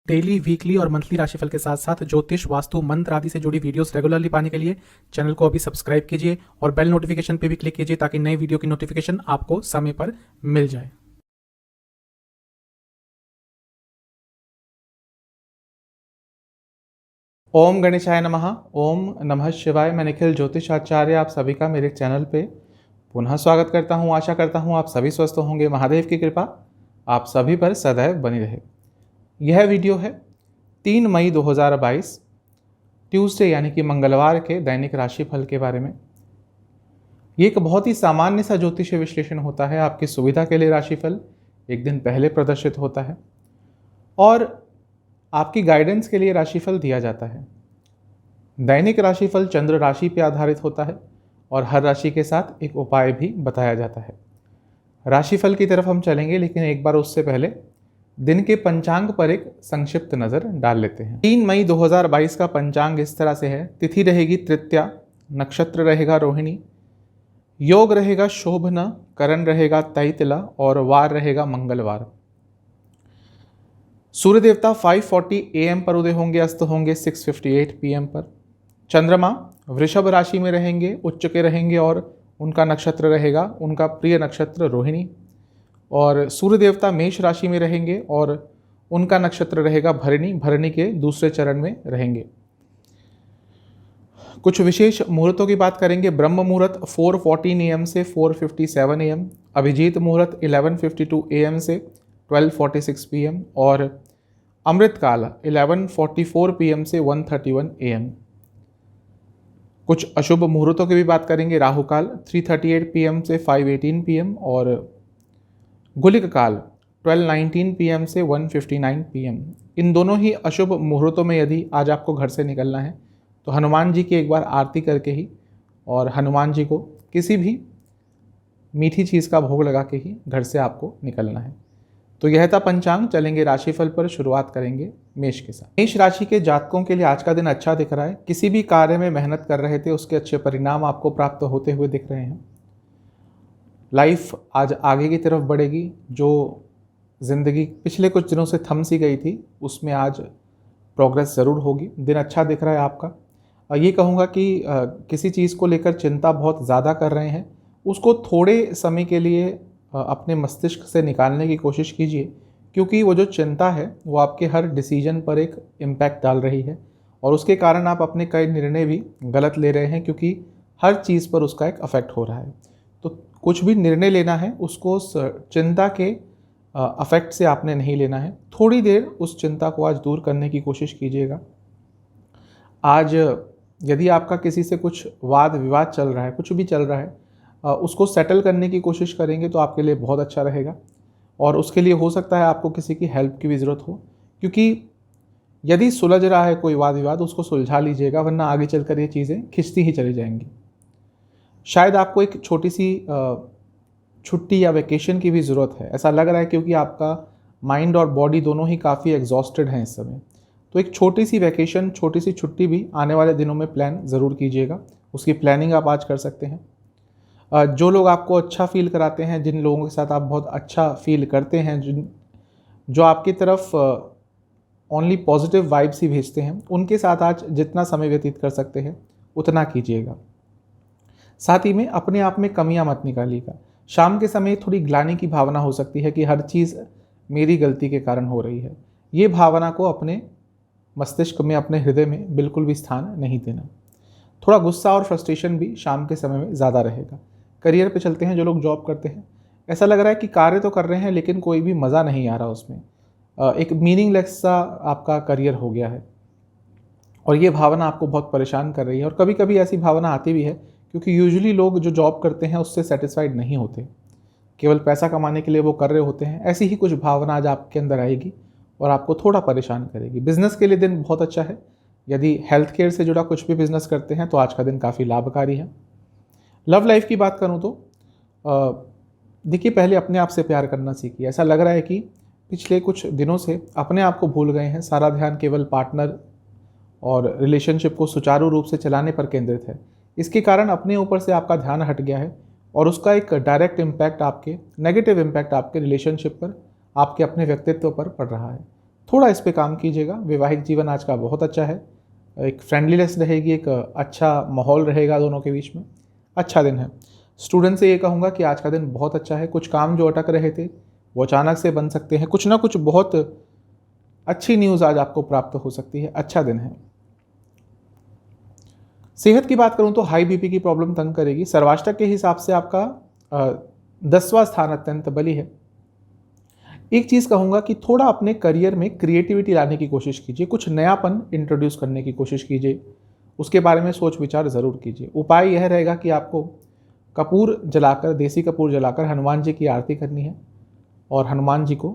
Daily, weekly और monthly राशिफल के साथ साथ ज्योतिष, वास्तु, मंत्र आदि से जुड़ी वीडियोस रेगुलरली पाने के लिए चैनल को अभी सब्सक्राइब कीजिए और बेल नोटिफिकेशन पे भी क्लिक कीजिए ताकि नई वीडियो की नोटिफिकेशन आपको समय पर मिल जाए। ओम गणेशाय नमः। ओम नमः शिवाय। मैं निखिल ज्योतिष आचार्य आप सभी का मेरे चैनल पे पुनः स्वागत करता हूँ। आशा करता हूँ आप सभी स्वस्थ होंगे। महादेव की कृपा आप सभी पर सदैव बनी रहे। यह वीडियो है 3 मई 2022 ट्यूसडे यानी कि मंगलवार के दैनिक राशिफल के बारे में। ये एक बहुत ही सामान्य सा ज्योतिषीय विश्लेषण होता है। आपकी सुविधा के लिए राशिफल एक दिन पहले प्रदर्शित होता है और आपकी गाइडेंस के लिए राशिफल दिया जाता है। दैनिक राशिफल चंद्र राशि पर आधारित होता है और हर राशि के साथ एक उपाय भी बताया जाता है। राशिफल की तरफ हम चलेंगे, लेकिन एक बार उससे पहले दिन के पंचांग पर एक संक्षिप्त नजर डाल लेते हैं। 3 मई 2022 का पंचांग इस तरह से है। तिथि रहेगी तृतीया, नक्षत्र रहेगा रोहिणी, योग रहेगा शोभना, करण रहेगा तैतिला और वार रहेगा मंगलवार। सूर्य देवता 5:40 AM पर उदय होंगे, अस्त होंगे 6:58 PM पर। चंद्रमा वृषभ राशि में रहेंगे, उच्च के रहेंगे और उनका नक्षत्र रहेगा उनका प्रिय नक्षत्र रोहिणी। और सूर्य देवता मेष राशि में रहेंगे और उनका नक्षत्र रहेगा भरणी, भरणी के दूसरे चरण में रहेंगे। कुछ विशेष मुहूर्तों की बात करेंगे। ब्रह्म मुहूर्त 4:14 AM से 4:57 AM, अभिजीत मुहूर्त 11:52 AM से 12:46 PM और अमृत काल 11:44 PM से 1:31 AM। कुछ अशुभ मुहूर्तों की भी बात करेंगे। राहु काल 3:38 PM से 5:18 PM और गुलिक काल 12:19 PM से 1:59 PM। इन दोनों ही अशुभ मुहूर्तों में यदि आज आपको घर से निकलना है तो हनुमान जी की एक बार आरती करके ही और हनुमान जी को किसी भी मीठी चीज़ का भोग लगा के ही घर से आपको निकलना है। तो यह था पंचांग। चलेंगे राशिफल पर, शुरुआत करेंगे मेष के साथ। मेष राशि के जातकों के लिए आज का दिन अच्छा दिख रहा है। किसी भी कार्य में मेहनत कर रहे थे उसके अच्छे परिणाम आपको प्राप्त होते हुए दिख रहे हैं। लाइफ आज आगे की तरफ बढ़ेगी। जो ज़िंदगी पिछले कुछ दिनों से थम सी गई थी उसमें आज प्रोग्रेस ज़रूर होगी। दिन अच्छा दिख रहा है आपका। ये कहूँगा कि किसी चीज़ को लेकर चिंता बहुत ज़्यादा कर रहे हैं, उसको थोड़े समय के लिए अपने मस्तिष्क से निकालने की कोशिश कीजिए, क्योंकि वो जो चिंता है वो आपके हर डिसीजन पर एक इम्पैक्ट डाल रही है और उसके कारण आप अपने कई निर्णय भी गलत ले रहे हैं, क्योंकि हर चीज़ पर उसका एक अफेक्ट हो रहा है। तो कुछ भी निर्णय लेना है उसको चिंता के अफेक्ट से आपने नहीं लेना है। थोड़ी देर उस चिंता को आज दूर करने की कोशिश कीजिएगा। आज यदि आपका किसी से कुछ वाद विवाद चल रहा है, कुछ भी चल रहा है, उसको सेटल करने की कोशिश करेंगे तो आपके लिए बहुत अच्छा रहेगा। और उसके लिए हो सकता है आपको किसी की हेल्प की भी ज़रूरत हो, क्योंकि यदि सुलझ रहा है कोई वाद विवाद उसको सुलझा लीजिएगा, वरना आगे चलकर ये चीज़ें खिंचती ही चली जाएंगी। शायद आपको एक छोटी सी छुट्टी या वेकेशन की भी ज़रूरत है, ऐसा लग रहा है, क्योंकि आपका माइंड और बॉडी दोनों ही काफ़ी एग्जॉस्टेड हैं इस समय। तो एक छोटी सी वेकेशन, छोटी सी छुट्टी भी आने वाले दिनों में प्लान ज़रूर कीजिएगा। उसकी प्लानिंग आप आज कर सकते हैं। जो लोग आपको अच्छा फील कराते हैं, जिन लोगों के साथ आप बहुत अच्छा फील करते हैं, जो आपकी तरफ ओनली पॉजिटिव वाइब्स ही भेजते हैं, उनके साथ आज जितना समय व्यतीत कर सकते हैं उतना कीजिएगा। साथ ही में अपने आप में कमियां मत निकालिएगा। शाम के समय थोड़ी ग्लानि की भावना हो सकती है कि हर चीज़ मेरी गलती के कारण हो रही है। ये भावना को अपने मस्तिष्क में, अपने हृदय में बिल्कुल भी स्थान नहीं देना। थोड़ा गुस्सा और फ्रस्ट्रेशन भी शाम के समय में ज़्यादा रहेगा। करियर पे चलते हैं। जो लोग जॉब करते हैं, ऐसा लग रहा है कि कार्य तो कर रहे हैं लेकिन कोई भी मज़ा नहीं आ रहा उसमें। एक मीनिंगलेस सा आपका करियर हो गया है और ये भावना आपको बहुत परेशान कर रही है। और कभी कभी ऐसी भावना आती भी है क्योंकि यूजुअली लोग जो जॉब करते हैं उससे सेटिस्फाइड नहीं होते, केवल पैसा कमाने के लिए वो कर रहे होते हैं। ऐसी ही कुछ भावना आज आपके अंदर आएगी और आपको थोड़ा परेशान करेगी। बिजनेस के लिए दिन बहुत अच्छा है। यदि हेल्थ केयर से जुड़ा कुछ भी बिजनेस करते हैं तो आज का दिन काफ़ी लाभकारी है। लव लाइफ की बात करूं तो देखिए, पहले अपने आप से प्यार करना सीखिए। ऐसा लग रहा है कि पिछले कुछ दिनों से अपने आप को भूल गए हैं। सारा ध्यान केवल पार्टनर और रिलेशनशिप को सुचारू रूप से चलाने पर केंद्रित है। इसके कारण अपने ऊपर से आपका ध्यान हट गया है और उसका एक डायरेक्ट इम्पैक्ट, आपके नेगेटिव इम्पैक्ट आपके रिलेशनशिप पर, आपके अपने व्यक्तित्व पर पड़ रहा है। थोड़ा इस पे काम कीजिएगा। वैवाहिक जीवन आज का बहुत अच्छा है, एक फ्रेंडलीनेस रहेगी, एक अच्छा माहौल रहेगा दोनों के बीच में, अच्छा दिन है। स्टूडेंट से ये कहूँगा कि आज का दिन बहुत अच्छा है। कुछ काम जो अटक रहे थे वो अचानक से बन सकते हैं, कुछ ना कुछ बहुत अच्छी न्यूज़ आज आपको प्राप्त हो सकती है, अच्छा दिन है। सेहत की बात करूं तो हाई बीपी की प्रॉब्लम तंग करेगी। सर्वाष्टक के हिसाब से आपका 10वां स्थान अत्यंत बली है। एक चीज़ कहूँगा कि थोड़ा अपने करियर में क्रिएटिविटी लाने की कोशिश कीजिए, कुछ नयापन इंट्रोड्यूस करने की कोशिश कीजिए, उसके बारे में सोच विचार ज़रूर कीजिए। उपाय यह रहेगा कि आपको कपूर जलाकर, देसी कपूर जलाकर हनुमान जी की आरती करनी है और हनुमान जी को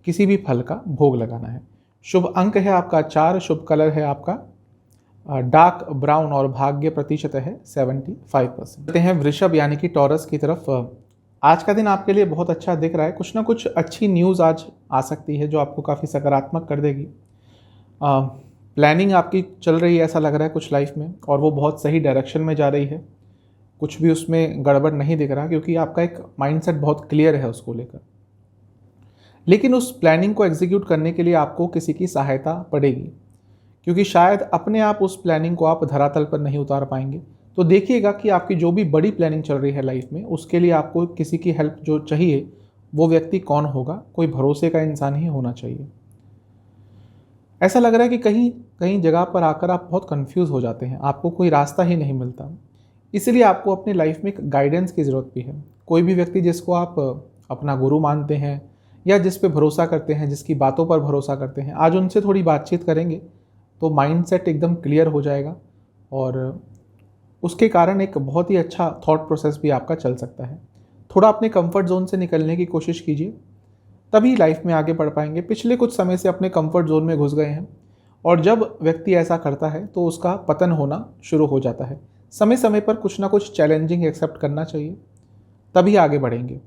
किसी भी फल का भोग लगाना है। शुभ अंक है आपका 4, शुभ कलर है आपका डार्क ब्राउन और भाग्य प्रतिशत है 75%। चलते हैं वृषभ यानी कि टॉरस की तरफ। आज का दिन आपके लिए बहुत अच्छा दिख रहा है। कुछ ना कुछ अच्छी न्यूज़ आज आ सकती है जो आपको काफ़ी सकारात्मक कर देगी। प्लानिंग आपकी चल रही है ऐसा लग रहा है कुछ लाइफ में, और वो बहुत सही डायरेक्शन में जा रही है। कुछ भी उसमें गड़बड़ नहीं दिख रहा, क्योंकि आपका एक माइंडसेट बहुत क्लियर है उसको लेकर। लेकिन उस प्लानिंग को एग्जीक्यूट करने के लिए आपको किसी की सहायता पड़ेगी, क्योंकि शायद अपने आप उस प्लानिंग को आप धरातल पर नहीं उतार पाएंगे। तो देखिएगा कि आपकी जो भी बड़ी प्लानिंग चल रही है लाइफ में, उसके लिए आपको किसी की हेल्प जो चाहिए, वो व्यक्ति कौन होगा, कोई भरोसे का इंसान ही होना चाहिए। ऐसा लग रहा है कि कहीं कहीं जगह पर आकर आप बहुत कंफ्यूज हो जाते हैं, आपको कोई रास्ता ही नहीं मिलता। इसलिए आपको अपनी लाइफ में एक गाइडेंस की ज़रूरत भी है। कोई भी व्यक्ति जिसको आप अपना गुरु मानते हैं या जिस पे भरोसा करते हैं, जिसकी बातों पर भरोसा करते हैं, आज उनसे थोड़ी बातचीत करेंगे तो माइंडसेट एकदम क्लियर हो जाएगा और उसके कारण एक बहुत ही अच्छा थॉट प्रोसेस भी आपका चल सकता है। थोड़ा अपने कंफर्ट जोन से निकलने की कोशिश कीजिए, तभी लाइफ में आगे बढ़ पाएंगे। पिछले कुछ समय से अपने कंफर्ट जोन में घुस गए हैं, और जब व्यक्ति ऐसा करता है तो उसका पतन होना शुरू हो जाता है। समय समय पर कुछ ना कुछ चैलेंजिंग एक्सेप्ट करना चाहिए, तभी आगे बढ़ेंगे।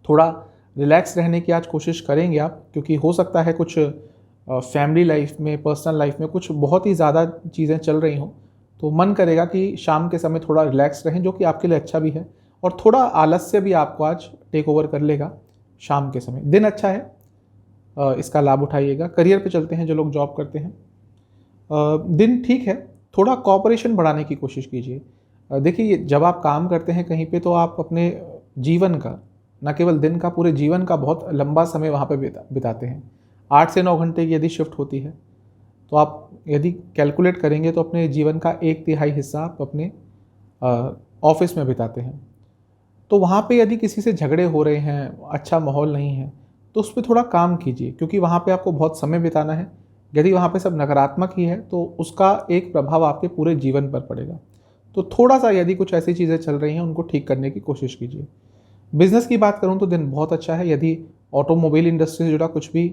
थोड़ा रिलैक्स रहने की आज कोशिश करेंगे आप, क्योंकि हो सकता है कुछ फैमिली लाइफ में, पर्सनल लाइफ में कुछ बहुत ही ज़्यादा चीज़ें चल रही हों, तो मन करेगा कि शाम के समय थोड़ा रिलैक्स रहें, जो कि आपके लिए अच्छा भी है। और थोड़ा आलस्य भी आपको आज टेक ओवर कर लेगा शाम के समय। दिन अच्छा है, इसका लाभ उठाइएगा। करियर पे चलते हैं, जो लोग जॉब करते हैं, दिन ठीक है। थोड़ा कॉपरेशन बढ़ाने की कोशिश कीजिए। देखिए, जब आप काम करते हैं कहीं पे, तो आप अपने जीवन का, न केवल दिन का, पूरे जीवन का बहुत लंबा समय वहाँ पे बिताते हैं। 8 से 9 घंटे की यदि शिफ्ट होती है, तो आप यदि कैलकुलेट करेंगे तो अपने जीवन का 1/3 हिस्सा आप अपने ऑफिस में बिताते हैं। तो वहाँ पे यदि किसी से झगड़े हो रहे हैं, अच्छा माहौल नहीं है, तो उस पर थोड़ा काम कीजिए, क्योंकि वहाँ पे आपको बहुत समय बिताना है। यदि वहाँ पे सब नकारात्मक ही है, तो उसका एक प्रभाव आपके पूरे जीवन पर पड़ेगा। तो थोड़ा सा यदि कुछ ऐसी चीज़ें चल रही हैं, उनको ठीक करने की कोशिश कीजिए। बिजनेस की बात करूँ तो दिन बहुत अच्छा है। यदि ऑटोमोबाइल इंडस्ट्री से जुड़ा कुछ भी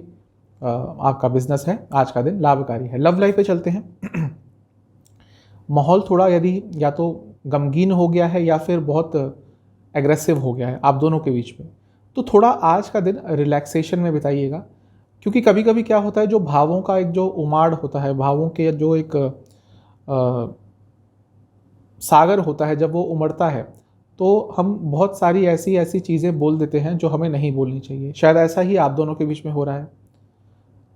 आपका बिजनेस है, आज का दिन लाभकारी है। लव लाइफ पे चलते हैं। माहौल थोड़ा यदि या तो गमगीन हो गया है या फिर बहुत एग्रेसिव हो गया है आप दोनों के बीच में, तो थोड़ा आज का दिन रिलैक्सेशन में बिताइएगा। क्योंकि कभी कभी क्या होता है, जो भावों का एक जो उमाड़ होता है, भावों के जो एक सागर होता है, जब वो उमड़ता है तो हम बहुत सारी ऐसी ऐसी चीज़ें बोल देते हैं जो हमें नहीं बोलनी चाहिए। शायद ऐसा ही आप दोनों के बीच में हो रहा है।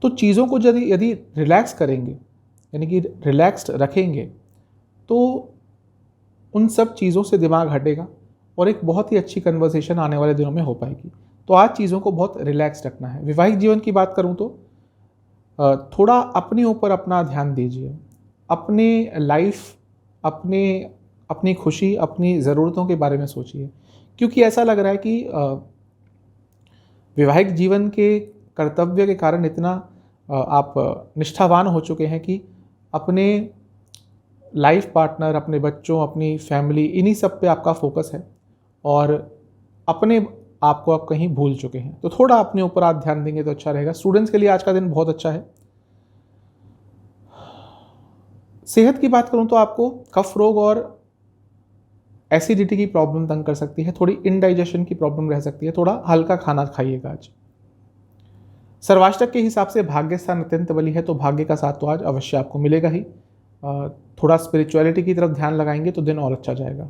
तो चीज़ों को यदि रिलैक्स करेंगे, यानी कि रिलैक्स्ड रखेंगे, तो उन सब चीज़ों से दिमाग हटेगा और एक बहुत ही अच्छी कन्वर्सेशन आने वाले दिनों में हो पाएगी। तो आज चीज़ों को बहुत रिलैक्स रखना है। वैवाहिक जीवन की बात करूँ तो थोड़ा अपने ऊपर अपना ध्यान दीजिए। अपने लाइफ, अपनी खुशी, अपनी ज़रूरतों के बारे में सोचिए, क्योंकि ऐसा लग रहा है कि वैवाहिक जीवन के कर्तव्य के कारण इतना आप निष्ठावान हो चुके हैं कि अपने लाइफ पार्टनर, अपने बच्चों, अपनी फैमिली, इन्हीं सब पे आपका फोकस है और अपने आप को आप कहीं भूल चुके हैं। तो थोड़ा अपने ऊपर आप ध्यान देंगे तो अच्छा रहेगा। स्टूडेंट्स के लिए आज का दिन बहुत अच्छा है। सेहत की बात करूं तो आपको कफ रोग और एसिडिटी की प्रॉब्लम तंग कर सकती है, थोड़ी इनडाइजेशन की प्रॉब्लम रह सकती है। थोड़ा हल्का खाना खाइएगा आज। सर्वाष्टक के हिसाब से भाग्य स्थान अत्यंत बली है, तो भाग्य का साथ तो आज अवश्य आपको मिलेगा ही। थोड़ा स्पिरिचुअलिटी की तरफ ध्यान लगाएंगे तो दिन और अच्छा जाएगा।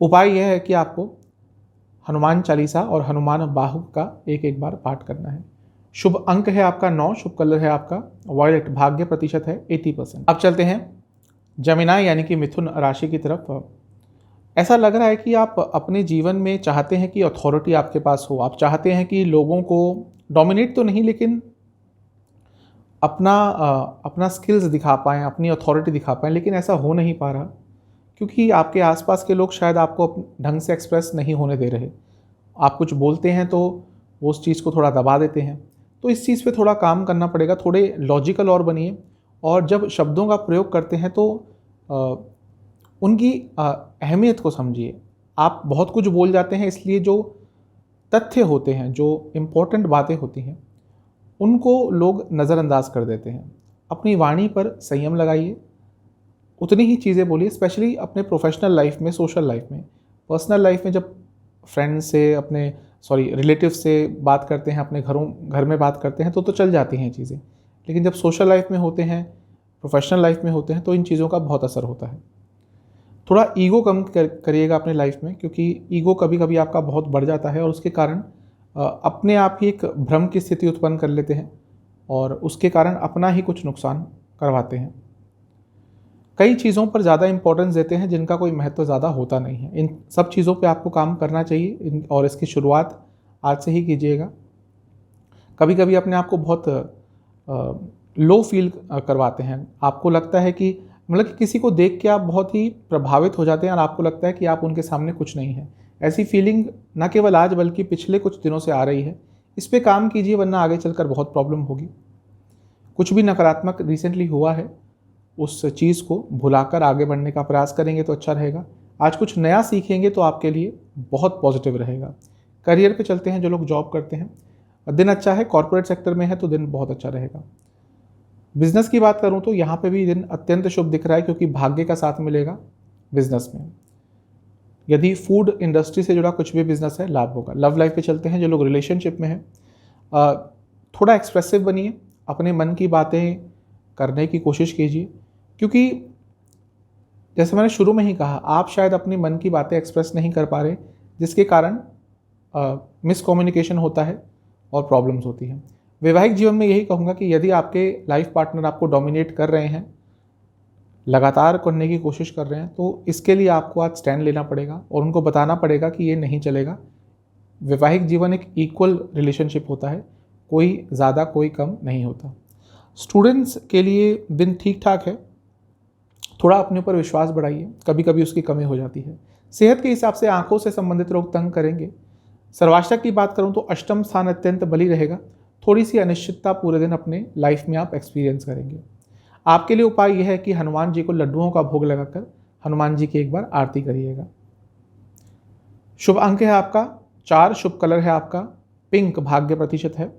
उपाय यह है कि आपको हनुमान चालीसा और हनुमान बाहु का एक बार पाठ करना है। शुभ अंक है आपका 9, शुभ कलर है आपका वॉयलेट, भाग्य प्रतिशत है 80%। अब चलते हैं जमिनाई यानी कि मिथुन राशि की तरफ। ऐसा लग रहा है कि आप अपने जीवन में चाहते हैं कि अथॉरिटी आपके पास हो, आप चाहते हैं कि लोगों को डोमिनेट तो नहीं लेकिन अपना स्किल्स दिखा पाएँ, अपनी अथॉरिटी दिखा पाएँ, लेकिन ऐसा हो नहीं पा रहा क्योंकि आपके आसपास के लोग शायद आपको ढंग से एक्सप्रेस नहीं होने दे रहे। आप कुछ बोलते हैं तो वो उस चीज़ को थोड़ा दबा देते हैं, तो इस चीज़ पे थोड़ा काम करना पड़ेगा। थोड़े लॉजिकल और बनिए, और जब शब्दों का प्रयोग करते हैं तो उनकी अहमियत को समझिए। आप बहुत कुछ बोल जाते हैं, इसलिए जो तथ्य होते हैं, जो इम्पोर्टेंट बातें होती हैं, उनको लोग नज़रअंदाज कर देते हैं। अपनी वाणी पर संयम लगाइए, उतनी ही चीज़ें बोलिए, स्पेशली अपने प्रोफेशनल लाइफ में, सोशल लाइफ में। पर्सनल लाइफ में जब फ्रेंड्स से रिलेटिव से बात करते हैं, अपने घर में बात करते हैं तो चल जाती हैं चीज़ें, लेकिन जब सोशल लाइफ में होते हैं, प्रोफेशनल लाइफ में होते हैं तो इन चीज़ों का बहुत असर होता है। थोड़ा ईगो कम करिएगा अपने लाइफ में, क्योंकि ईगो कभी कभी आपका बहुत बढ़ जाता है और उसके कारण अपने आप ही एक भ्रम की स्थिति उत्पन्न कर लेते हैं और उसके कारण अपना ही कुछ नुकसान करवाते हैं। कई चीज़ों पर ज़्यादा इंपॉर्टेंस देते हैं जिनका कोई महत्व ज़्यादा होता नहीं है। इन सब चीज़ों पे आपको काम करना चाहिए और इसकी शुरुआत आज से ही कीजिएगा। कभी कभी अपने आप को बहुत लो फील करवाते हैं। आपको लगता है कि मतलब कि किसी को देख के आप बहुत ही प्रभावित हो जाते हैं और आपको लगता है कि आप उनके सामने कुछ नहीं है। ऐसी फीलिंग न केवल आज बल्कि पिछले कुछ दिनों से आ रही है। इस पे काम कीजिए, वरना आगे चलकर बहुत प्रॉब्लम होगी। कुछ भी नकारात्मक रिसेंटली हुआ है उस चीज़ को भुलाकर आगे बढ़ने का प्रयास करेंगे तो अच्छा रहेगा। आज कुछ नया सीखेंगे तो आपके लिए बहुत पॉजिटिव रहेगा। करियर पे चलते हैं, जो लोग जॉब करते हैं, दिन अच्छा है। कॉर्पोरेट सेक्टर में है तो दिन बहुत अच्छा रहेगा। बिजनेस की बात करूं तो यहाँ पे भी दिन अत्यंत शुभ दिख रहा है, क्योंकि भाग्य का साथ मिलेगा बिजनेस में। यदि फूड इंडस्ट्री से जुड़ा कुछ भी बिजनेस है, लाभ होगा। लव लाइफ पे चलते हैं, जो लोग रिलेशनशिप में हैं, थोड़ा एक्सप्रेसिव बनिए, अपने मन की बातें करने की कोशिश कीजिए, क्योंकि जैसे मैंने शुरू में ही कहा, आप शायद अपने मन की बातें एक्सप्रेस नहीं कर पा रहे, जिसके कारण मिसकम्युनिकेशन होता है और प्रॉब्लम्स होती हैं। वैवाहिक जीवन में यही कहूँगा कि यदि आपके लाइफ पार्टनर आपको डोमिनेट कर रहे हैं, लगातार करने की कोशिश कर रहे हैं, तो इसके लिए आपको आज स्टैंड लेना पड़ेगा और उनको बताना पड़ेगा कि ये नहीं चलेगा। वैवाहिक जीवन एक इक्वल रिलेशनशिप होता है, कोई ज़्यादा कोई कम नहीं होता। स्टूडेंट्स के लिए दिन ठीक ठाक है। थोड़ा अपने ऊपर विश्वास बढ़ाइए, कभी कभी उसकी कमी हो जाती है। सेहत के हिसाब से आंखों से संबंधित रोग तंग करेंगे। सर्वाष्टक की बात करूं तो अष्टम स्थान अत्यंत बली रहेगा। थोड़ी सी अनिश्चितता पूरे दिन अपने लाइफ में आप एक्सपीरियंस करेंगे। आपके लिए उपाय यह है कि हनुमान जी को लड्डुओं का भोग लगाकर हनुमान जी की एक बार आरती करिएगा। शुभ अंक है आपका 4, शुभ कलर है आपका पिंक, भाग्य प्रतिशत है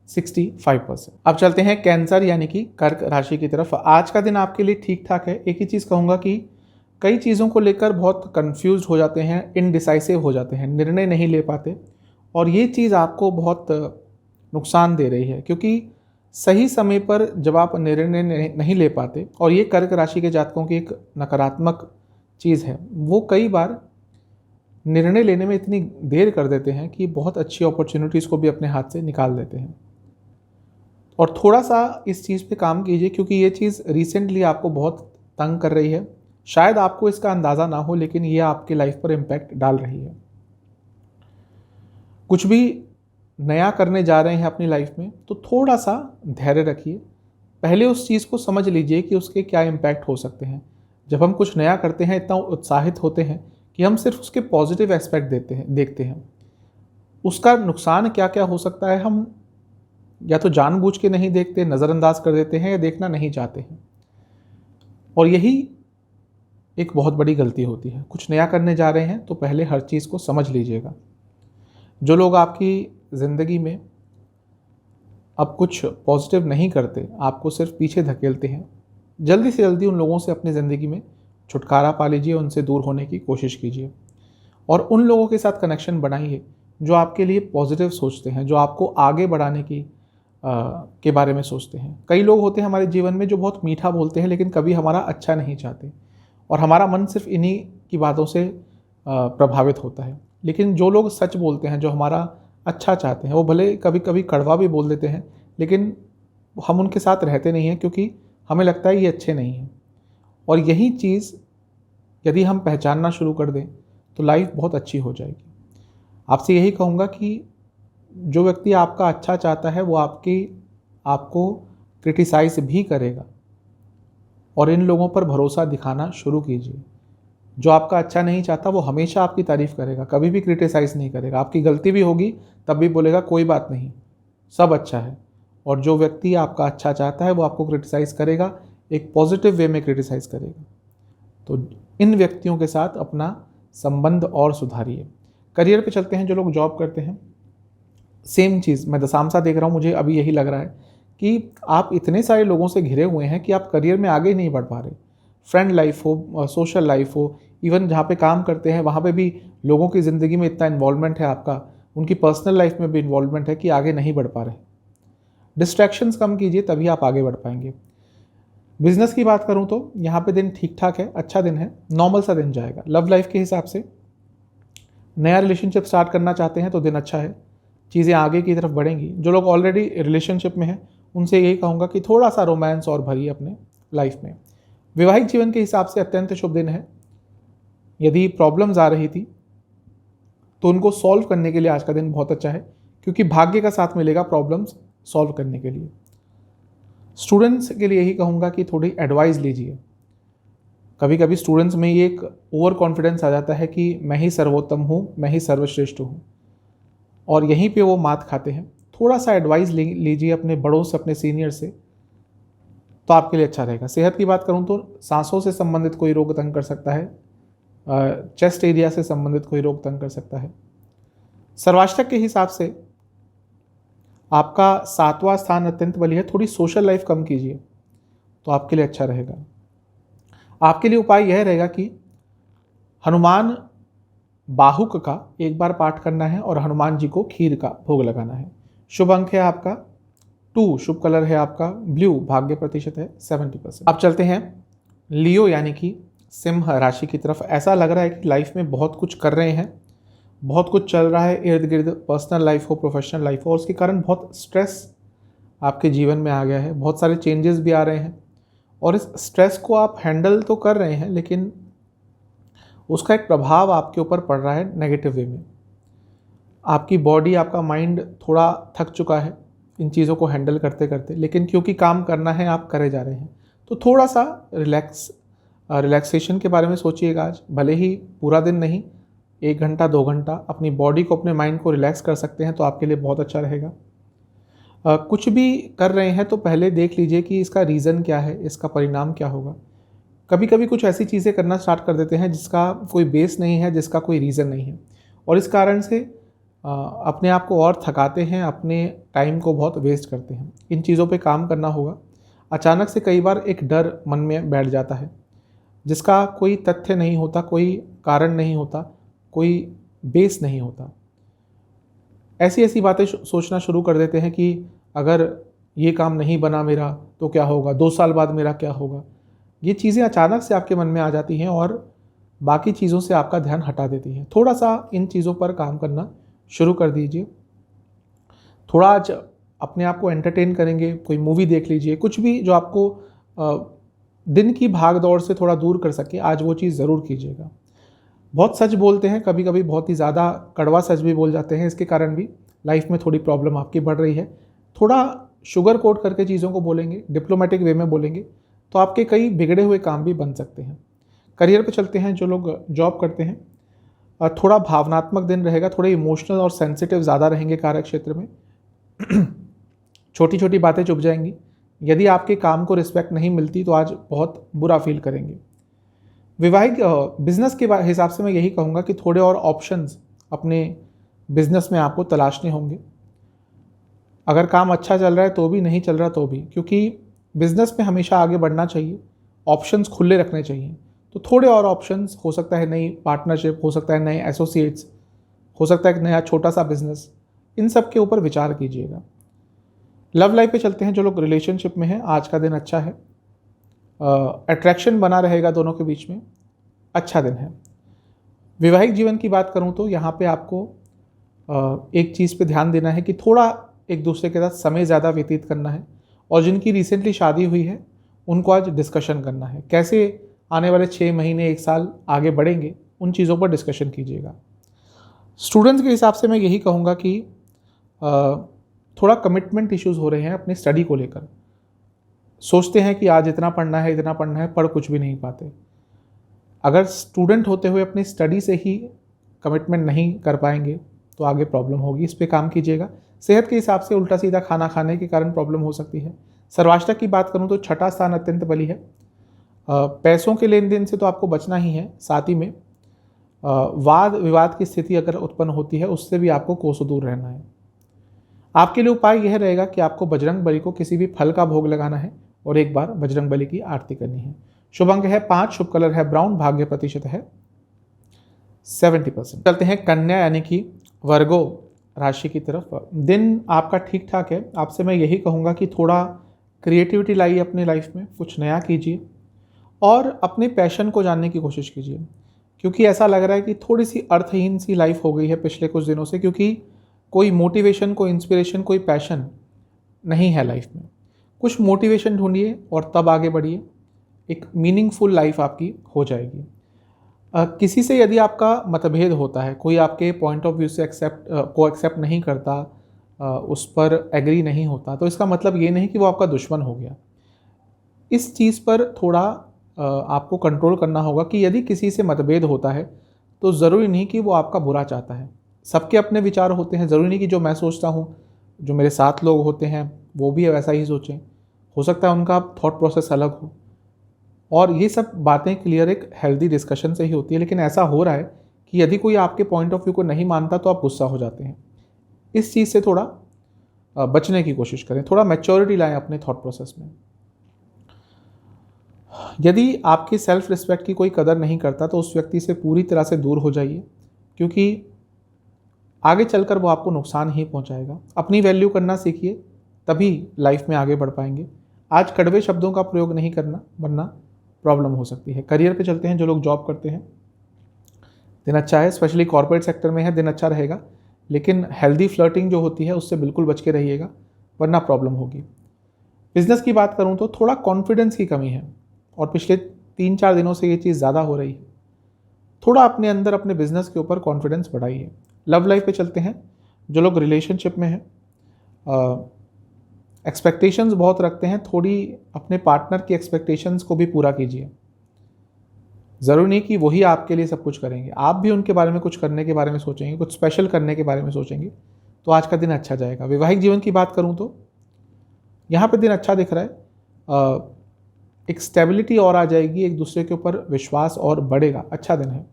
65%। अब चलते हैं कैंसर यानी कि कर्क राशि की तरफ। आज का दिन आपके लिए ठीक ठाक है। एक ही चीज़ कहूँगा कि कई चीज़ों को लेकर बहुत कंफ्यूज हो जाते हैं, इनडिसाइसिव हो जाते हैं, निर्णय नहीं ले पाते, और ये चीज़ आपको बहुत नुकसान दे रही है, क्योंकि सही समय पर जब आप निर्णय नहीं ले पाते, और ये कर्क राशि के जातकों की एक नकारात्मक चीज़ है, वो कई बार निर्णय लेने में इतनी देर कर देते हैं कि बहुत अच्छी अपॉर्चुनिटीज़ को भी अपने हाथ से निकाल देते हैं। और थोड़ा सा इस चीज़ पे काम कीजिए, क्योंकि ये चीज़ रिसेंटली आपको बहुत तंग कर रही है। शायद आपको इसका अंदाज़ा ना हो, लेकिन ये आपके लाइफ पर इम्पैक्ट डाल रही है। कुछ भी नया करने जा रहे हैं अपनी लाइफ में तो थोड़ा सा धैर्य रखिए। पहले उस चीज़ को समझ लीजिए कि उसके क्या इम्पैक्ट हो सकते हैं। जब हम कुछ नया करते हैं, इतना उत्साहित होते हैं कि हम सिर्फ उसके पॉजिटिव एस्पेक्ट देखते हैं। उसका नुकसान क्या क्या हो सकता है हम या तो जानबूझ के नहीं देखते, नज़रअंदाज कर देते हैं, या देखना नहीं चाहते हैं। और यही एक बहुत बड़ी गलती होती है। कुछ नया करने जा रहे हैं तो पहले हर चीज़ को समझ लीजिएगा। जो लोग आपकी ज़िंदगी में अब कुछ पॉजिटिव नहीं करते, आपको सिर्फ पीछे धकेलते हैं, जल्दी से जल्दी उन लोगों से अपनी ज़िंदगी में छुटकारा पा लीजिए, उनसे दूर होने की कोशिश कीजिए और उन लोगों के साथ कनेक्शन बनाइए जो आपके लिए पॉजिटिव सोचते हैं, जो आपको आगे बढ़ाने के बारे में सोचते हैं। कई लोग होते हैं हमारे जीवन में जो बहुत मीठा बोलते हैं, लेकिन कभी हमारा अच्छा नहीं चाहते, और हमारा मन सिर्फ इन्हीं की बातों से प्रभावित होता है। लेकिन जो लोग सच बोलते हैं, जो हमारा अच्छा चाहते हैं। वो भले कभी कभी कड़वा भी बोल देते हैं, लेकिन हम उनके साथ रहते नहीं हैं क्योंकि हमें लगता है ये अच्छे नहीं हैं। और यही चीज़ यदि हम पहचानना शुरू कर दें तो लाइफ बहुत अच्छी हो जाएगी। आपसे यही कहूँगा कि जो व्यक्ति आपका अच्छा चाहता है वो आपको क्रिटिसाइज़ भी करेगा, और इन लोगों पर भरोसा दिखाना शुरू कीजिए। जो आपका अच्छा नहीं चाहता वो हमेशा आपकी तारीफ़ करेगा, कभी भी क्रिटिसाइज़ नहीं करेगा। आपकी गलती भी होगी तब भी बोलेगा कोई बात नहीं, सब अच्छा है। और जो व्यक्ति आपका अच्छा चाहता है वो आपको क्रिटिसाइज़ करेगा, एक पॉजिटिव वे में क्रिटिसाइज़ करेगा। तो इन व्यक्तियों के साथ अपना संबंध और सुधारिए। करियर पे चलते हैं, जो लोग जॉब करते हैं, सेम चीज़ मैं दशांशा देख रहा हूँ, मुझे अभी यही लग रहा है कि आप इतने सारे लोगों से घिरे हुए हैं कि आप करियर में आगे नहीं बढ़ पा रहे। फ्रेंड लाइफ हो, सोशल लाइफ हो, इवन जहाँ पे काम करते हैं वहाँ पे भी लोगों की ज़िंदगी में इतना इन्वॉल्वमेंट है आपका, उनकी पर्सनल लाइफ में भी इन्वॉल्वमेंट है कि आगे नहीं बढ़ पा रहे। डिस्ट्रैक्शंस कम कीजिए, तभी आप आगे बढ़ पाएंगे। बिजनेस की बात करूँ तो यहाँ पे दिन ठीक ठाक है, अच्छा दिन है, नॉर्मल सा दिन जाएगा। लव लाइफ के हिसाब से नया रिलेशनशिप स्टार्ट करना चाहते हैं तो दिन अच्छा है, चीज़ें आगे की तरफ बढ़ेंगी। जो लोग ऑलरेडी रिलेशनशिप में हैं उनसे यही कहूँगा कि थोड़ा सा रोमांस और भरिए अपने लाइफ में। वैवाहिक जीवन के हिसाब से अत्यंत शुभ दिन है। यदि प्रॉब्लम्स आ रही थी तो उनको सॉल्व करने के लिए आज का दिन बहुत अच्छा है, क्योंकि भाग्य का साथ मिलेगा प्रॉब्लम्स सॉल्व करने के लिए। स्टूडेंट्स के लिए यही कहूँगा कि थोड़ी एडवाइस लीजिए। कभी कभी स्टूडेंट्स में ये एक ओवर कॉन्फिडेंस आ जाता है कि मैं ही सर्वोत्तम हूँ, मैं ही सर्वश्रेष्ठ हूँ, और यहीं पे वो मात खाते हैं। थोड़ा सा एडवाइस लीजिए अपने बड़ों से, अपने सीनियर से, तो आपके लिए अच्छा रहेगा। सेहत की बात करूँ तो सांसों से संबंधित कोई रोग तंग कर सकता है, चेस्ट एरिया से संबंधित कोई रोग तंग कर सकता है। सर्वाष्टक के हिसाब से आपका 7वां स्थान अत्यंत बली है। थोड़ी सोशल लाइफ कम कीजिए तो आपके लिए अच्छा रहेगा। आपके लिए उपाय यह रहेगा कि हनुमान बाहुक का एक बार पाठ करना है और हनुमान जी को खीर का भोग लगाना है। शुभ अंक है आपका 2, शुभ कलर है आपका ब्लू, भाग्य प्रतिशत है 70%। अब चलते हैं लियो यानी कि सिंह राशि की तरफ। ऐसा लग रहा है कि लाइफ में बहुत कुछ कर रहे हैं, बहुत कुछ चल रहा है इर्द गिर्द, पर्सनल लाइफ हो, प्रोफेशनल लाइफ हो, और उसके कारण बहुत स्ट्रेस आपके जीवन में आ गया है। बहुत सारे चेंजेस भी आ रहे हैं और इस स्ट्रेस को आप हैंडल तो कर रहे हैं, लेकिन उसका एक प्रभाव आपके ऊपर पड़ रहा है नेगेटिव वे में। आपकी बॉडी, आपका माइंड थोड़ा थक चुका है इन चीज़ों को हैंडल करते करते, लेकिन क्योंकि काम करना है आप करे जा रहे हैं। तो थोड़ा सा रिलैक्सेशन के बारे में सोचिएगा आज। भले ही पूरा दिन नहीं, 1 घंटा 2 घंटा अपनी बॉडी को, अपने माइंड को रिलैक्स कर सकते हैं तो आपके लिए बहुत अच्छा रहेगा। कुछ भी कर रहे हैं तो पहले देख लीजिए कि इसका रीज़न क्या है, इसका परिणाम क्या होगा। कभी कभी कुछ ऐसी चीज़ें करना स्टार्ट कर देते हैं जिसका कोई बेस नहीं है, जिसका कोई रीज़न नहीं है, और इस कारण से अपने आप को और थकाते हैं, अपने टाइम को बहुत वेस्ट करते हैं। इन चीज़ों पे काम करना होगा। अचानक से कई बार एक डर मन में बैठ जाता है जिसका कोई तथ्य नहीं होता, कोई कारण नहीं होता, कोई बेस नहीं होता। ऐसी ऐसी बातें सोचना शुरू कर देते हैं कि अगर ये काम नहीं बना मेरा तो क्या होगा, 2 साल बाद मेरा क्या होगा। ये चीज़ें अचानक से आपके मन में आ जाती हैं और बाकी चीज़ों से आपका ध्यान हटा देती हैं। थोड़ा सा इन चीज़ों पर काम करना शुरू कर दीजिए। थोड़ा आज अपने आप को एंटरटेन करेंगे, कोई मूवी देख लीजिए, कुछ भी जो आपको दिन की भाग दौड़ से थोड़ा दूर कर सके, आज वो चीज़ ज़रूर कीजिएगा। बहुत सच बोलते हैं, कभी कभी बहुत ही ज़्यादा कड़वा सच भी बोल जाते हैं, इसके कारण भी लाइफ में थोड़ी प्रॉब्लम आपकी बढ़ रही है। थोड़ा शुगर कोट करके चीज़ों को बोलेंगे, डिप्लोमेटिक वे में बोलेंगे, तो आपके कई बिगड़े हुए काम भी बन सकते हैं। करियर पे चलते हैं, जो लोग जॉब करते हैं, थोड़ा भावनात्मक दिन रहेगा, थोड़े इमोशनल और सेंसिटिव ज़्यादा रहेंगे कार्य क्षेत्र में। छोटी छोटी बातें चुभ जाएंगी। यदि आपके काम को रिस्पेक्ट नहीं मिलती तो आज बहुत बुरा फील करेंगे। वैवाहिक बिजनेस के हिसाब से मैं यही कहूँगा कि थोड़े और ऑप्शंस अपने बिजनेस में आपको तलाशने होंगे। अगर काम अच्छा चल रहा है तो भी, नहीं चल रहा तो भी, क्योंकि बिजनेस में हमेशा आगे बढ़ना चाहिए, ऑप्शंस खुले रखने चाहिए। तो थोड़े और ऑप्शंस, हो सकता है नई पार्टनरशिप, हो सकता है नए एसोसिएट्स, हो सकता है एक नया छोटा सा बिजनेस, इन सब के ऊपर विचार कीजिएगा। लव लाइफ पे चलते हैं, जो लोग रिलेशनशिप में हैं, आज का दिन अच्छा है। अट्रैक्शन बना रहेगा दोनों के बीच में, अच्छा दिन है। वैवाहिक जीवन की बात करूं तो यहाँ पे आपको एक चीज़ पे ध्यान देना है कि थोड़ा एक दूसरे के साथ समय ज़्यादा व्यतीत करना है, और जिनकी रिसेंटली शादी हुई है उनको आज डिस्कशन करना है कैसे आने वाले 6 महीने 1 साल आगे बढ़ेंगे, उन चीज़ों पर डिस्कशन कीजिएगा। स्टूडेंट्स के हिसाब से मैं यही कहूँगा कि थोड़ा कमिटमेंट इश्यूज़ हो रहे हैं अपनी स्टडी को लेकर। सोचते हैं कि आज इतना पढ़ना है, पढ़ कुछ भी नहीं पाते। अगर स्टूडेंट होते हुए अपनी स्टडी से ही कमिटमेंट नहीं कर पाएंगे तो आगे प्रॉब्लम होगी, इस पे काम कीजिएगा। सेहत के हिसाब से उल्टा सीधा खाना खाने के कारण प्रॉब्लम हो सकती है। सर्वाष्टक की बात करूं तो छठा स्थान अत्यंत बली है। पैसों के लेन देन से तो आपको बचना ही है, साथ ही में वाद विवाद की स्थिति अगर उत्पन्न होती है उससे भी आपको कोसों दूर रहना है। आपके लिए उपाय यह रहेगा कि आपको बजरंग बली को किसी भी फल का भोग लगाना है और एक बार बजरंग बली की आरती करनी है। शुभ अंक है 5, शुभ कलर है ब्राउन, भाग्य प्रतिशत है 70%। चलते हैं कन्या यानी कि वर्गो राशि की तरफ। दिन आपका ठीक ठाक है। आपसे मैं यही कहूँगा कि थोड़ा क्रिएटिविटी लाइए अपनी लाइफ में, कुछ नया कीजिए और अपने पैशन को जानने की कोशिश कीजिए, क्योंकि ऐसा लग रहा है कि थोड़ी सी अर्थहीन सी लाइफ हो गई है पिछले कुछ दिनों से, क्योंकि कोई मोटिवेशन, कोई इंस्पिरेशन, कोई पैशन नहीं है लाइफ में। कुछ मोटिवेशन ढूंढिए और तब आगे बढ़िए, एक मीनिंगफुल लाइफ आपकी हो जाएगी। किसी से यदि आपका मतभेद होता है, कोई आपके पॉइंट ऑफ व्यू से एक्सेप्ट नहीं करता, उस पर एग्री नहीं होता, तो इसका मतलब ये नहीं कि वो आपका दुश्मन हो गया। इस चीज़ पर थोड़ा आपको कंट्रोल करना होगा कि यदि किसी से मतभेद होता है तो ज़रूरी नहीं कि वो आपका बुरा चाहता है। सबके अपने विचार होते हैं, ज़रूरी नहीं कि जो मैं सोचता हूँ, जो मेरे साथ लोग होते हैं वो भी वैसा ही सोचें। हो सकता है उनका थॉट प्रोसेस अलग हो, और ये सब बातें क्लियर एक हेल्दी डिस्कशन से ही होती है। लेकिन ऐसा हो रहा है कि यदि कोई आपके पॉइंट ऑफ व्यू को नहीं मानता तो आप गुस्सा हो जाते हैं। इस चीज़ से थोड़ा बचने की कोशिश करें, थोड़ा मैच्योरिटी लाएं अपने थॉट प्रोसेस में। यदि आपकी सेल्फ रिस्पेक्ट की कोई कदर नहीं करता तो उस व्यक्ति से पूरी तरह से दूर हो जाइए, क्योंकि आगे चलकर वो आपको नुकसान ही पहुंचाएगा। अपनी वैल्यू करना सीखिए, तभी लाइफ में आगे बढ़ पाएंगे। आज कड़वे शब्दों का प्रयोग नहीं करना, वरना प्रॉब्लम हो सकती है। करियर पे चलते हैं। जो लोग जॉब करते हैं, दिन अच्छा है, स्पेशली कॉर्पोरेट सेक्टर में है, दिन अच्छा रहेगा। लेकिन हेल्दी फ्लर्टिंग जो होती है उससे बिल्कुल बच के रहिएगा, वरना प्रॉब्लम होगी। बिजनेस की बात करूं तो थोड़ा कॉन्फिडेंस की कमी है और पिछले 3-4 दिनों से ये चीज़ ज़्यादा हो रही है। थोड़ा अपने अंदर अपने बिजनेस के ऊपर कॉन्फिडेंस बढ़ाइए। लव लाइफ पे चलते हैं। जो लोग रिलेशनशिप में हैं, एक्सपेक्टेशंस बहुत रखते हैं, थोड़ी अपने पार्टनर की एक्सपेक्टेशंस को भी पूरा कीजिए। ज़रूरी नहीं कि वही आपके लिए सब कुछ करेंगे, आप भी उनके बारे में कुछ करने के बारे में सोचेंगे, कुछ स्पेशल करने के बारे में सोचेंगे, तो आज का दिन अच्छा जाएगा। वैवाहिक जीवन की बात करूं तो यहाँ पे दिन अच्छा दिख रहा है। एक स्टेबिलिटी और आ जाएगी, एक दूसरे के ऊपर विश्वास और बढ़ेगा, अच्छा दिन है।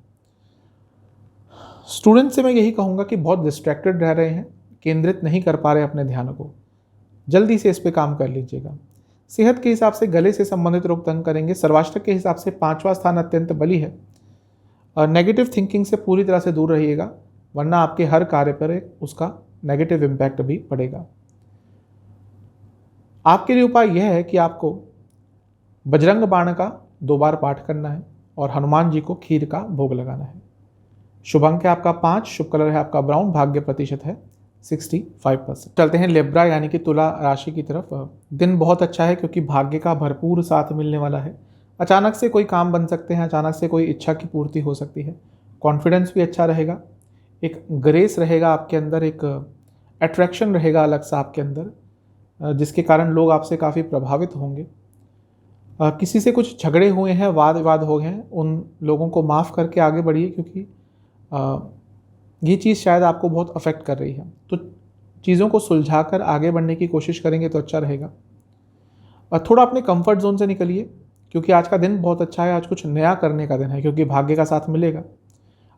स्टूडेंट से मैं यही कहूँगा कि बहुत डिस्ट्रैक्टेड रह रहे हैं, केंद्रित नहीं कर पा रहे अपने ध्यान को, जल्दी से इस पे काम कर लीजिएगा। सेहत के हिसाब से गले से संबंधित रोग तंग करेंगे। सर्वाष्टक के हिसाब से 5वां स्थान अत्यंत बली है। और नेगेटिव थिंकिंग से पूरी तरह से दूर रहिएगा, वरना आपके हर कार्य पर उसका नेगेटिव इम्पैक्ट भी पड़ेगा। आपके लिए उपाय यह है कि आपको बजरंग बाण का 2 बार पाठ करना है और हनुमान जी को खीर का भोग लगाना है। शुभ अंक है आपका 5, शुभ कलर है आपका ब्राउन, भाग्य प्रतिशत है 65%। चलते हैं लिब्रा यानी कि तुला राशि की तरफ। दिन बहुत अच्छा है क्योंकि भाग्य का भरपूर साथ मिलने वाला है। अचानक से कोई काम बन सकते हैं, अचानक से कोई इच्छा की पूर्ति हो सकती है। कॉन्फिडेंस भी अच्छा रहेगा, एक ग्रेस रहेगा आपके अंदर, एक अट्रैक्शन रहेगा अलग सा आपके अंदर, जिसके कारण लोग आपसे काफ़ी प्रभावित होंगे। किसी से कुछ झगड़े हुए हैं, वाद विवाद हो गए हैं, उन लोगों को माफ़ करके आगे बढ़िए, क्योंकि ये चीज़ शायद आपको बहुत अफेक्ट कर रही है। तो चीज़ों को सुलझाकर आगे बढ़ने की कोशिश करेंगे तो अच्छा रहेगा। और थोड़ा अपने कंफर्ट जोन से निकलिए, क्योंकि आज का दिन बहुत अच्छा है। आज कुछ नया करने का दिन है, क्योंकि भाग्य का साथ मिलेगा।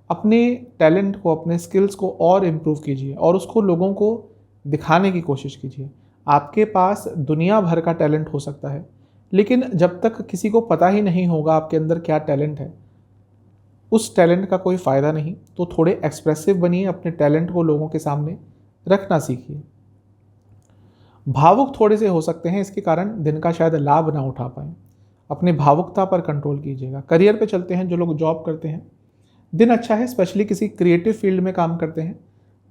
अपने टैलेंट को, अपने स्किल्स को और इम्प्रूव कीजिए और उसको लोगों को दिखाने की कोशिश कीजिए। आपके पास दुनिया भर का टैलेंट हो सकता है, लेकिन जब तक किसी को पता ही नहीं होगा आपके अंदर क्या टैलेंट है, उस टैलेंट का कोई फ़ायदा नहीं। तो थोड़े एक्सप्रेसिव बनिए, अपने टैलेंट को लोगों के सामने रखना सीखिए। भावुक थोड़े से हो सकते हैं, इसके कारण दिन का शायद लाभ ना उठा पाएं। अपने भावुकता पर कंट्रोल कीजिएगा। करियर पे चलते हैं। जो लोग जॉब करते हैं, दिन अच्छा है, स्पेशली किसी क्रिएटिव फील्ड में काम करते हैं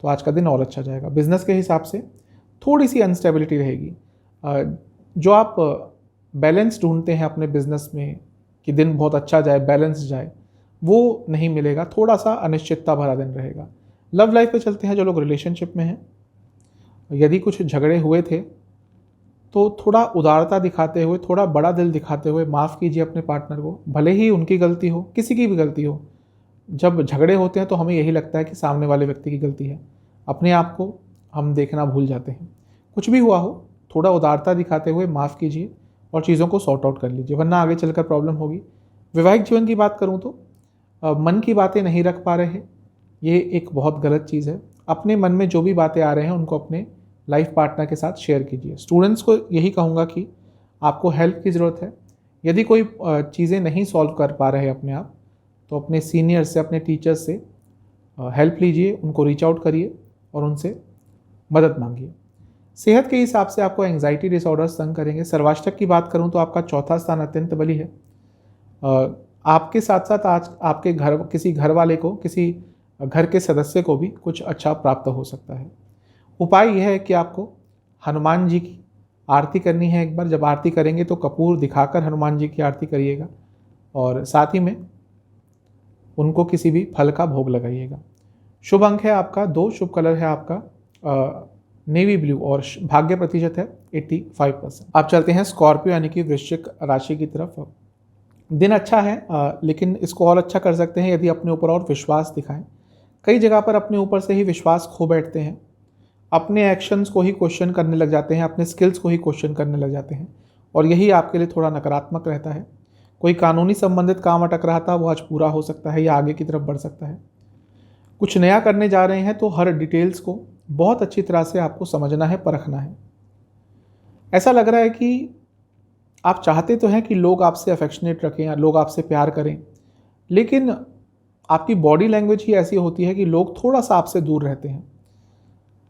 तो आज का दिन और अच्छा जाएगा। बिजनेस के हिसाब से थोड़ी सी अनस्टेबिलिटी रहेगी। जो आप बैलेंस ढूंढते हैं अपने बिजनेस में कि दिन बहुत अच्छा जाए, बैलेंस जाए, वो नहीं मिलेगा। थोड़ा सा अनिश्चितता भरा दिन रहेगा। लव लाइफ पे चलते हैं। जो लोग रिलेशनशिप में हैं, यदि कुछ झगड़े हुए थे तो थोड़ा उदारता दिखाते हुए, थोड़ा बड़ा दिल दिखाते हुए माफ़ कीजिए अपने पार्टनर को, भले ही उनकी गलती हो, किसी की भी गलती हो। जब झगड़े होते हैं तो हमें यही लगता है कि सामने वाले व्यक्ति की गलती है, अपने आप को हम देखना भूल जाते हैं। कुछ भी हुआ हो, थोड़ा उदारता दिखाते हुए माफ़ कीजिए और चीज़ों को सॉर्ट आउट कर लीजिए, वरना आगे चलकर प्रॉब्लम होगी। वैवाहिक जीवन की बात करूँ तो मन की बातें नहीं रख पा रहे हैं, ये एक बहुत गलत चीज़ है। अपने मन में जो भी बातें आ रहे हैं उनको अपने लाइफ पार्टनर के साथ शेयर कीजिए। स्टूडेंट्स को यही कहूँगा कि आपको हेल्प की ज़रूरत है। यदि कोई चीज़ें नहीं सॉल्व कर पा रहे अपने आप, तो अपने सीनियर से, अपने टीचर्स से हेल्प लीजिए, उनको रीच आउट करिए और उनसे मदद मांगिए। सेहत के हिसाब से आपको एंग्जाइटी डिसऑर्डर्स तंग करेंगे। सर्वाष्टक की बात करूं तो आपका चौथा स्थान अत्यंत बली है। आपके साथ साथ आज आपके घर, किसी घर वाले को, किसी घर के सदस्य को भी कुछ अच्छा प्राप्त हो सकता है। उपाय यह है कि आपको हनुमान जी की आरती करनी है। एक बार जब आरती करेंगे तो कपूर दिखाकर हनुमान जी की आरती करिएगा और साथ ही में उनको किसी भी फल का भोग लगाइएगा। शुभ अंक है आपका 2, शुभ कलर है आपका नेवी ब्लू और भाग्य प्रतिशत है 85%। आप चलते हैं स्कॉर्पियो यानी कि वृश्चिक राशि की तरफ। दिन अच्छा है, लेकिन इसको और अच्छा कर सकते हैं यदि अपने ऊपर और विश्वास दिखाएं। कई जगह पर अपने ऊपर से ही विश्वास खो बैठते हैं, अपने एक्शंस को ही क्वेश्चन करने लग जाते हैं, अपने स्किल्स को ही क्वेश्चन करने लग जाते हैं और यही आपके लिए थोड़ा नकारात्मक रहता है। कोई कानूनी संबंधित काम अटक रहा था, वो आज पूरा हो सकता है या आगे की तरफ बढ़ सकता है। कुछ नया करने जा रहे हैं तो हर डिटेल्स को बहुत अच्छी तरह से आपको समझना है, परखना है। ऐसा लग रहा है कि आप चाहते तो हैं कि लोग आपसे अफेक्शनेट रखें या लोग आपसे प्यार करें, लेकिन आपकी बॉडी लैंग्वेज ही ऐसी होती है कि लोग थोड़ा सा आपसे दूर रहते हैं,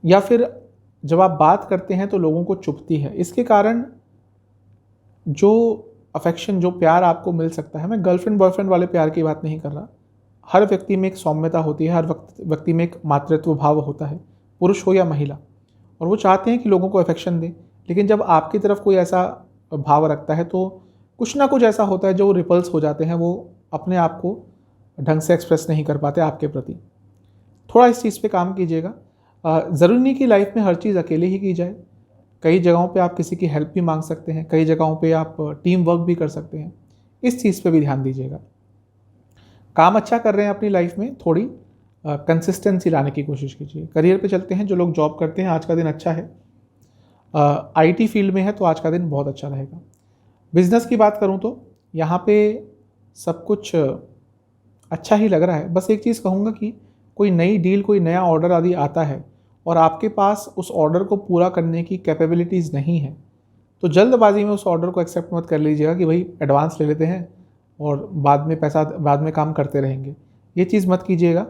या फिर जब आप बात करते हैं तो लोगों को चुभती है। इसके कारण जो अफेक्शन, जो प्यार आपको मिल सकता है, मैं गर्लफ्रेंड बॉयफ्रेंड वाले प्यार की बात नहीं कर रहा। हर व्यक्ति में एक सौम्यता होती है, हर व्यक्ति में एक मातृत्व भाव होता है, पुरुष हो या महिला, और वो चाहते हैं कि लोगों को अफेक्शन दें। लेकिन जब आपकी तरफ कोई ऐसा भाव रखता है तो कुछ ना कुछ ऐसा होता है जो रिपल्स हो जाते हैं, वो अपने आप को ढंग से एक्सप्रेस नहीं कर पाते आपके प्रति। थोड़ा इस चीज़ पे काम कीजिएगा। ज़रूरी नहीं कि लाइफ में हर चीज़ अकेले ही की जाए। कई जगहों पे आप किसी की हेल्प भी मांग सकते हैं, कई जगहों पे आप टीम वर्क भी कर सकते हैं। इस चीज़ पे भी ध्यान दीजिएगा। काम अच्छा कर रहे हैं अपनी लाइफ में, थोड़ी कंसिस्टेंसी लाने की कोशिश कीजिए। करियर पे चलते हैं। जो लोग जॉब करते हैं, आज का दिन अच्छा है। आईटी फील्ड में है तो आज का दिन बहुत अच्छा रहेगा। बिजनेस की बात करूं तो यहाँ पे सब कुछ अच्छा ही लग रहा है। बस एक चीज़ कहूँगा कि कोई नई डील, कोई नया ऑर्डर आदि आता है और आपके पास उस ऑर्डर को पूरा करने की कैपेबिलिटीज़ नहीं है, तो जल्दबाजी में उस ऑर्डर को एक्सेप्ट मत कर लीजिएगा कि भाई एडवांस ले लेते हैं और बाद में काम करते रहेंगे। ये चीज़ मत कीजिएगा,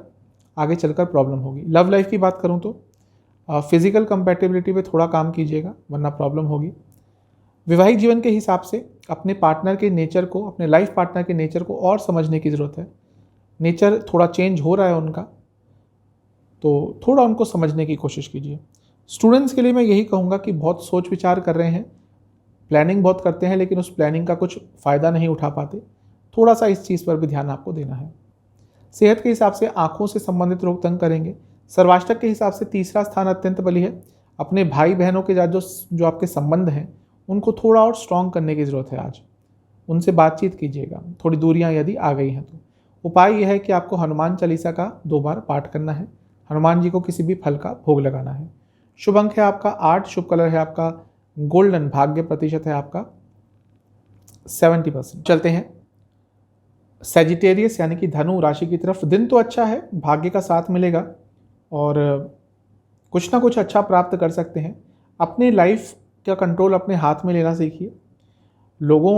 आगे चलकर प्रॉब्लम होगी। लव लाइफ की बात करूँ तो फिजिकल कंपैटिबिलिटी पे थोड़ा काम कीजिएगा, वरना प्रॉब्लम होगी। वैवाहिक जीवन के हिसाब से अपने पार्टनर के नेचर को, अपने लाइफ पार्टनर के नेचर को और समझने की ज़रूरत है। नेचर थोड़ा चेंज हो रहा है उनका, तो थोड़ा उनको समझने की कोशिश कीजिए। स्टूडेंट्स के लिए मैं यही कहूँगा कि बहुत सोच विचार कर रहे हैं, प्लानिंग बहुत करते हैं, लेकिन उस प्लानिंग का कुछ फ़ायदा नहीं उठा पाते। थोड़ा सा इस चीज़ पर भी ध्यान आपको देना है। सेहत के हिसाब से आँखों से संबंधित रोग तंग करेंगे। सर्वाष्टक के हिसाब से तीसरा स्थान अत्यंत बली है। अपने भाई बहनों के साथ जो आपके संबंध हैं, उनको थोड़ा और स्ट्रॉन्ग करने की ज़रूरत है। आज उनसे बातचीत कीजिएगा, थोड़ी दूरियां यदि आ गई हैं तो। उपाय यह है कि आपको हनुमान चालीसा का 2 बार पाठ करना है, हनुमान जी को किसी भी फल का भोग लगाना है। शुभ अंक है आपका 8, शुभ कलर है आपका गोल्डन, भाग्य प्रतिशत है आपका 70%। चलते हैं सैजिटेरियस यानी कि धनु राशि की तरफ। दिन तो अच्छा है, भाग्य का साथ मिलेगा और कुछ ना कुछ अच्छा प्राप्त कर सकते हैं। अपने लाइफ का कंट्रोल अपने हाथ में लेना सीखिए। लोगों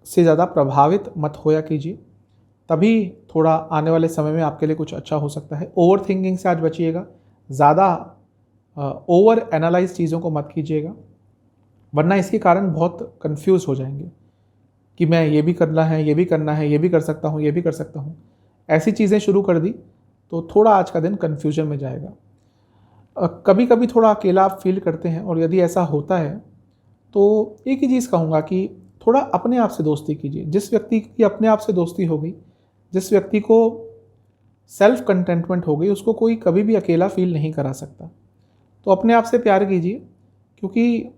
से ज़्यादा प्रभावित मत होया कीजिए, तभी थोड़ा आने वाले समय में आपके लिए कुछ अच्छा हो सकता है। ओवर थिंकिंग से आज बचिएगा, ज़्यादा ओवर एनालाइज चीज़ों को मत कीजिएगा, वरना इसके कारण बहुत कंफ्यूज हो जाएंगे कि मैं ये भी करना है, ये भी करना है, ये भी कर सकता हूँ, ये भी कर सकता हूँ। ऐसी चीज़ें शुरू कर दी तो थोड़ा आज का दिन कन्फ्यूजन में जाएगा। कभी कभी थोड़ा अकेला आप फील करते हैं, और यदि ऐसा होता है तो एक ही चीज़ कहूँगा कि थोड़ा अपने आप से दोस्ती कीजिए। जिस व्यक्ति की अपने आप से दोस्ती हो गई, जिस व्यक्ति को सेल्फ कंटेंटमेंट हो गई, उसको कोई कभी भी अकेला फील नहीं करा सकता। तो अपने आप से प्यार कीजिए, क्योंकि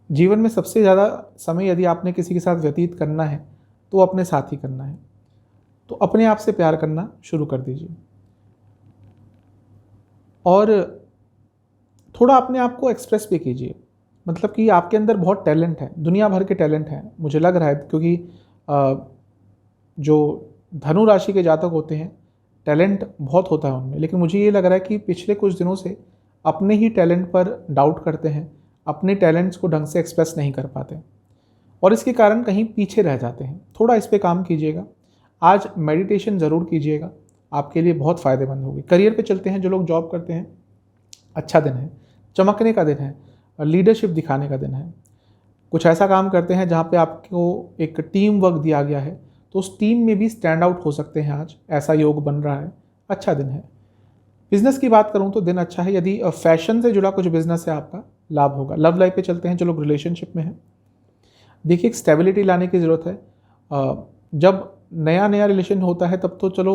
जीवन में सबसे ज़्यादा समय यदि आपने किसी के साथ व्यतीत करना है तो अपने साथ ही करना है। तो अपने आप से प्यार करना शुरू कर दीजिए, और थोड़ा अपने आप को एक्सप्रेस भी कीजिए। मतलब कि आपके अंदर बहुत टैलेंट है, दुनिया भर के टैलेंट हैं, मुझे लग रहा है, क्योंकि जो धनु राशि के जातक होते हैं टैलेंट बहुत होता है उनमें, लेकिन मुझे ये लग रहा है कि पिछले कुछ दिनों से अपने ही टैलेंट पर डाउट करते हैं, अपने टैलेंट्स को ढंग से एक्सप्रेस नहीं कर पाते, और इसके कारण कहीं पीछे रह जाते हैं। थोड़ा इस पे काम कीजिएगा। आज मेडिटेशन ज़रूर कीजिएगा, आपके लिए बहुत फ़ायदेमंद होगी। करियर पे चलते हैं, जो लोग जॉब करते हैं, अच्छा दिन है, चमकने का दिन है, लीडरशिप दिखाने का दिन है। कुछ ऐसा काम करते हैं जहाँ पे आपको एक टीम वर्क दिया गया है, तो उस टीम में भी स्टैंड आउट हो सकते हैं। आज ऐसा योग बन रहा है, अच्छा दिन है। बिजनेस की बात करूँ तो दिन अच्छा है। यदि फैशन से जुड़ा कुछ बिजनेस है, आपका लाभ होगा। लव लाइफ पे चलते हैं, जो लोग रिलेशनशिप में हैं, देखिए एक स्टेबिलिटी लाने की ज़रूरत है। जब नया नया रिलेशन होता है तब तो चलो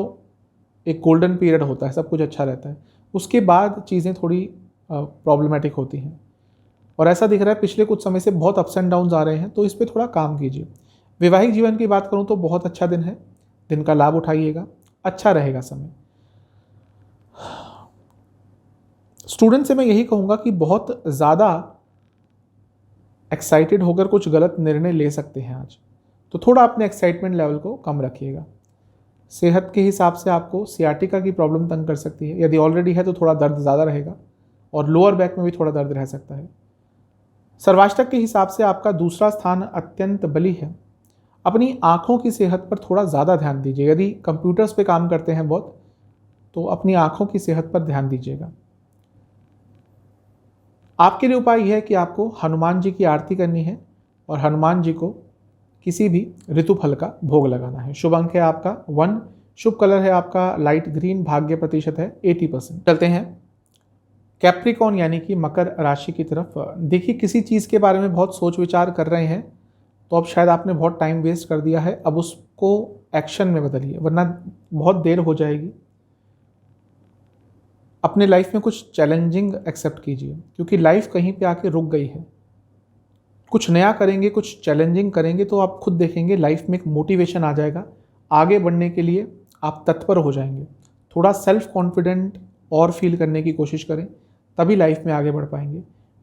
एक गोल्डन पीरियड होता है, सब कुछ अच्छा रहता है। उसके बाद चीज़ें थोड़ी प्रॉब्लमेटिक होती हैं, और ऐसा दिख रहा है पिछले कुछ समय से बहुत अप्स एंड डाउन्स आ रहे हैं, तो इस पर थोड़ा काम कीजिए। वैवाहिक जीवन की बात करूँ तो बहुत अच्छा दिन है, दिन का लाभ उठाइएगा, अच्छा रहेगा समय। स्टूडेंट से मैं यही कहूँगा कि बहुत ज़्यादा एक्साइटेड होकर कुछ गलत निर्णय ले सकते हैं आज, तो थोड़ा अपने एक्साइटमेंट लेवल को कम रखिएगा। सेहत के हिसाब से आपको सियाटिका की प्रॉब्लम तंग कर सकती है। यदि ऑलरेडी है तो थोड़ा दर्द ज़्यादा रहेगा, और लोअर बैक में भी थोड़ा दर्द रह सकता है। सर्वाष्टक के हिसाब से आपका दूसरा स्थान अत्यंत बली है। अपनी आँखों की सेहत पर थोड़ा ज़्यादा ध्यान दीजिए। यदि कंप्यूटर्स पे काम करते हैं बहुत, तो अपनी आँखों की सेहत पर ध्यान दीजिएगा। आपके लिए उपाय यह है कि आपको हनुमान जी की आरती करनी है, और हनुमान जी को किसी भी ऋतु फल का भोग लगाना है। शुभ अंक है आपका 1, शुभ कलर है आपका लाइट ग्रीन, भाग्य प्रतिशत है 80%। चलते हैं कैप्रिकॉन यानी कि मकर राशि की तरफ। देखिए किसी चीज़ के बारे में बहुत सोच विचार कर रहे हैं, तो अब शायद आपने बहुत टाइम वेस्ट कर दिया है, अब उसको एक्शन में बदलिए, वरना बहुत देर हो जाएगी। अपने लाइफ में कुछ चैलेंजिंग एक्सेप्ट कीजिए, क्योंकि लाइफ कहीं पे आके रुक गई है। कुछ नया करेंगे, कुछ चैलेंजिंग करेंगे, तो आप खुद देखेंगे लाइफ में एक मोटिवेशन आ जाएगा, आगे बढ़ने के लिए आप तत्पर हो जाएंगे। थोड़ा सेल्फ कॉन्फिडेंट और फील करने की कोशिश करें, तभी लाइफ में आगे बढ़ पाएंगे।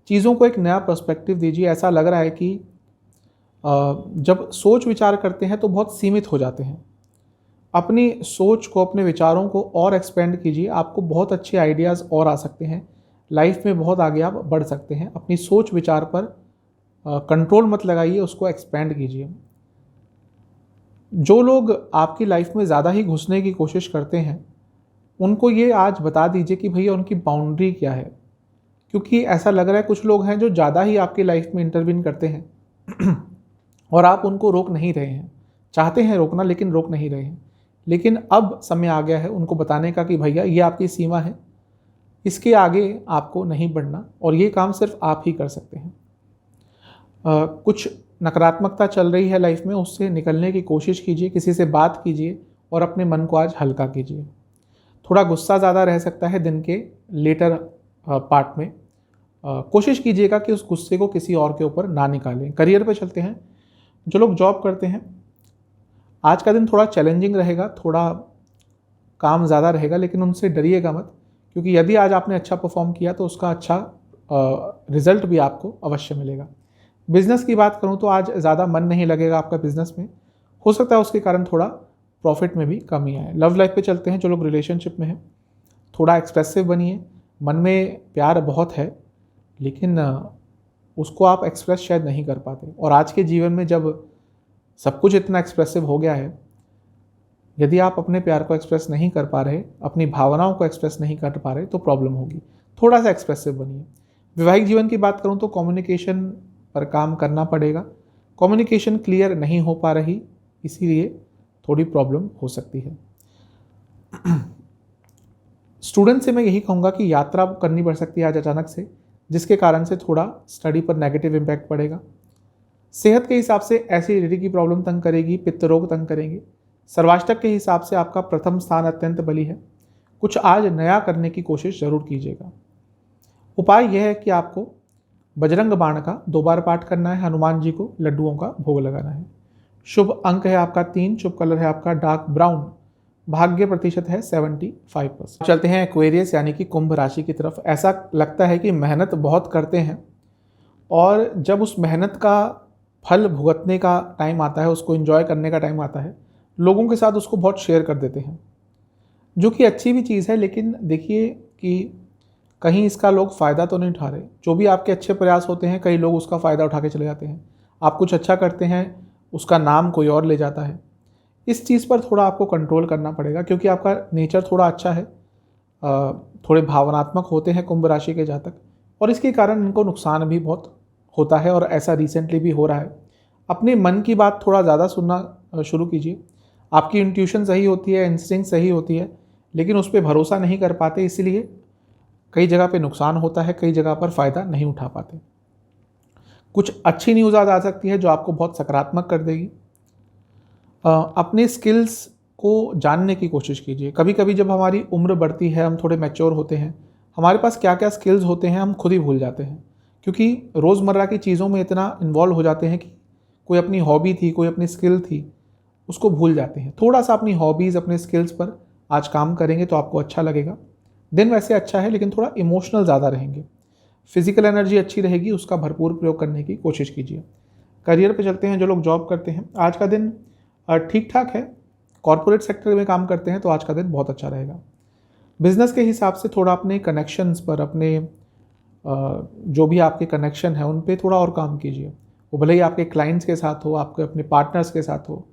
चीज़ों को एक नया पर्सपेक्टिव दीजिए। ऐसा लग रहा है कि जब सोच विचार करते हैं तो बहुत सीमित हो जाते हैं। अपनी सोच को, अपने विचारों को और एक्सपेंड कीजिए, आपको बहुत अच्छे आइडियाज़ और आ सकते हैं। लाइफ में बहुत आगे आप बढ़ सकते हैं। अपनी सोच विचार पर कंट्रोल मत लगाइए, उसको एक्सपेंड कीजिए। जो लोग आपकी लाइफ में ज़्यादा ही घुसने की कोशिश करते हैं, उनको ये आज बता दीजिए कि भैया उनकी बाउंड्री क्या है, क्योंकि ऐसा लग रहा है कुछ लोग हैं जो ज़्यादा ही आपकी लाइफ में इंटरवीन करते हैं और आप उनको रोक नहीं रहे हैं। चाहते हैं रोकना, लेकिन रोक नहीं रहे हैं। लेकिन अब समय आ गया है उनको बताने का कि भैया ये आपकी सीमा है, इसके आगे आपको नहीं बढ़ना, और ये काम सिर्फ आप ही कर सकते हैं। कुछ नकारात्मकता चल रही है लाइफ में, उससे निकलने की कोशिश कीजिए, किसी से बात कीजिए और अपने मन को आज हल्का कीजिए। थोड़ा गुस्सा ज़्यादा रह सकता है दिन के लेटर पार्ट में, कोशिश कीजिएगा कि उस गुस्से को किसी और के ऊपर ना निकालें। करियर पे चलते हैं, जो लोग जॉब करते हैं, आज का दिन थोड़ा चैलेंजिंग रहेगा, थोड़ा काम ज़्यादा रहेगा, लेकिन उनसे डरिएगा मत, क्योंकि यदि आज आपने अच्छा परफॉर्म किया तो उसका अच्छा रिजल्ट भी आपको अवश्य मिलेगा। बिजनेस की बात करूं तो आज ज़्यादा मन नहीं लगेगा आपका बिजनेस में, हो सकता है उसके कारण थोड़ा प्रॉफिट में भी कमी आए। लव लाइफ पे चलते हैं, जो लोग रिलेशनशिप में हैं, थोड़ा एक्सप्रेसिव बनिए। मन में प्यार बहुत है, लेकिन उसको आप एक्सप्रेस शायद नहीं कर पाते, और आज के जीवन में जब सब कुछ इतना एक्सप्रेसिव हो गया है, यदि आप अपने प्यार को एक्सप्रेस नहीं कर पा रहे, अपनी भावनाओं को एक्सप्रेस नहीं कर पा रहे, तो प्रॉब्लम होगी। थोड़ा सा एक्सप्रेसिव बनिए। वैवाहिक जीवन की बात करूं तो कम्युनिकेशन पर काम करना पड़ेगा। कम्युनिकेशन क्लियर नहीं हो पा रही, इसीलिए थोड़ी प्रॉब्लम हो सकती है। स्टूडेंट से मैं यही कहूँगा कि यात्रा करनी पड़ सकती है आज अचानक से, जिसके कारण से थोड़ा स्टडी पर नेगेटिव इम्पैक्ट पड़ेगा। सेहत के हिसाब से एसिडिटी की प्रॉब्लम तंग करेगी, पित्त रोग तंग करेंगे। सर्वाष्टक के हिसाब से आपका प्रथम स्थान अत्यंत बली है। कुछ आज नया करने की कोशिश जरूर कीजिएगा। उपाय यह है कि आपको बजरंग बाण का 2 बार पाठ करना है, हनुमान जी को लड्डुओं का भोग लगाना है। शुभ अंक है आपका 3, शुभ कलर है आपका डार्क ब्राउन, भाग्य प्रतिशत है 75%। चलते हैं एक्वेरियस यानी कि कुंभ राशि की तरफ। ऐसा लगता है कि मेहनत बहुत करते हैं और जब उस मेहनत का फल भुगतने का टाइम आता है, उसको एंजॉय करने का टाइम आता है, लोगों के साथ उसको बहुत शेयर कर देते हैं, जो कि अच्छी भी चीज़ है। लेकिन देखिए कि कहीं इसका लोग फ़ायदा तो नहीं उठा रहे। जो भी आपके अच्छे प्रयास होते हैं, कई लोग उसका फ़ायदा उठा के चले जाते हैं। आप कुछ अच्छा करते हैं, उसका नाम कोई और ले जाता है। इस चीज़ पर थोड़ा आपको कंट्रोल करना पड़ेगा, क्योंकि आपका नेचर थोड़ा अच्छा है, थोड़े भावनात्मक होते हैं कुंभ राशि के जातक, और इसके कारण इनको नुकसान भी बहुत होता है, और ऐसा रिसेंटली भी हो रहा है। अपने मन की बात थोड़ा ज़्यादा सुनना शुरू कीजिए। आपकी इंट्यूशन सही होती है, इंस्टिंक्ट सही होती है, लेकिन उस पर भरोसा नहीं कर पाते, इसलिए कई जगह पे नुकसान होता है, कई जगह पर फ़ायदा नहीं उठा पाते। कुछ अच्छी न्यूज़ आज आ सकती है जो आपको बहुत सकारात्मक कर देगी। अपने स्किल्स को जानने की कोशिश कीजिए। कभी कभी जब हमारी उम्र बढ़ती है, हम थोड़े मैच्योर होते हैं, हमारे पास क्या क्या स्किल्स होते हैं हम खुद ही भूल जाते हैं, क्योंकि रोज़मर्रा की चीज़ों में इतना इन्वॉल्व हो जाते हैं कि कोई अपनी हॉबी थी, कोई अपनी स्किल थी, उसको भूल जाते हैं। थोड़ा सा अपनी हॉबीज़, अपने स्किल्स पर आज काम करेंगे तो आपको अच्छा लगेगा। दिन वैसे अच्छा है, लेकिन थोड़ा इमोशनल ज़्यादा रहेंगे। फिजिकल एनर्जी अच्छी रहेगी, उसका भरपूर प्रयोग करने की कोशिश कीजिए। करियर पे चलते हैं। जो लोग जॉब करते हैं, आज का दिन ठीक ठाक है। कॉर्पोरेट सेक्टर में काम करते हैं तो आज का दिन बहुत अच्छा रहेगा। बिजनेस के हिसाब से थोड़ा अपने कनेक्शंस पर, अपने जो भी आपके कनेक्शन है उन पे थोड़ा और काम कीजिए। वो भले ही आपके क्लाइंट्स के साथ हो, आपके अपने पार्टनर्स के साथ हो,